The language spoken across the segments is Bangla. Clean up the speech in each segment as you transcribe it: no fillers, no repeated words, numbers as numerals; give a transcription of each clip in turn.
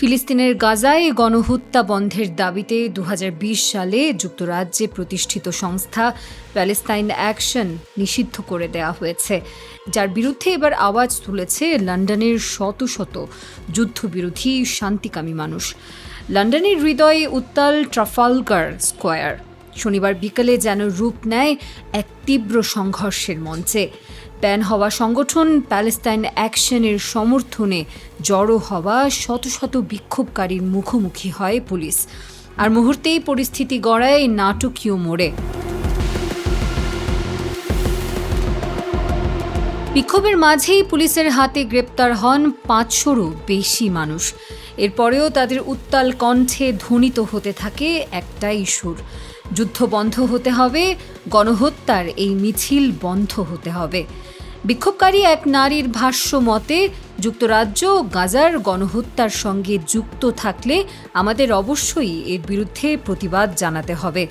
ফিলিস্তিনের গাজায় গণহত্যা বন্ধের দাবিতে ২০২০ সালে যুক্তরাজ্যে প্রতিষ্ঠিত সংস্থা প্যালেস্তাইন অ্যাকশন নিষিদ্ধ করে দেওয়া হয়েছে, যার বিরুদ্ধে এবার আওয়াজ তুলেছে লন্ডনের শত শত যুদ্ধবিরোধী শান্তিকামী মানুষ। লন্ডনের হৃদয়ে উত্তাল ট্রাফালগার স্কোয়ার শনিবার বিকেলে যেন রূপ নেয় এক তীব্র সংঘর্ষের মঞ্চে। ব্যান হওয়া সংগঠন প্যালেস্তাইন অ্যাকশনের সমর্থনে জড়ো হওয়া শত শত বিক্ষোভকারীর মুখোমুখি হয় পুলিশ, আর মুহূর্তেই পরিস্থিতি গড়ায় নাটকীয় মোড়ে। বিক্ষোভের মাঝেই পুলিশের হাতে গ্রেপ্তার হন ৫০০রও বেশি মানুষ। এরপরেও তাদের উত্তাল কণ্ঠে ধ্বনিত হতে থাকে একটাই সুর: যুদ্ধ বন্ধ হতে হবে, গণহত্যার এই মিছিল বন্ধ হতে হবে। বিক্ষোভকারী এক নারীর ভাষ্য মতে, যুক্তরাজ্য গাজার গণহত্যার সঙ্গে যুক্ত থাকলে আমাদের অবশ্যই এর বিরুদ্ধে প্রতিবাদ জানাতে হবে,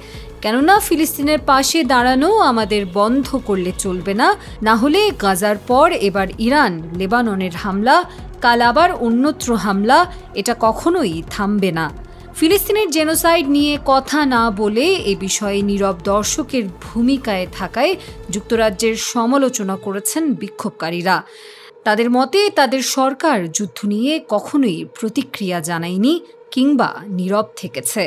কেননা ফিলিস্তিনের পাশে দাঁড়ানো আমাদের বন্ধ করলে চলবে না। না হলে গাজার পর এবার ইরান লেবাননের হামলা, কাল আবার অন্যত্র হামলা, এটা কখনোই থামবে না। ফিলিস্তিনের জেনোসাইড নিয়ে কথা না বলে এ বিষয়ে নীরব দর্শকের ভূমিকায় থাকায় যুক্তরাজ্যের সমালোচনা করেছেন বিক্ষোভকারীরা। তাদের মতে, তাদের সরকার যুদ্ধ নিয়ে কখনোই প্রতিক্রিয়া জানায়নি কিংবা নীরব থেকেছে।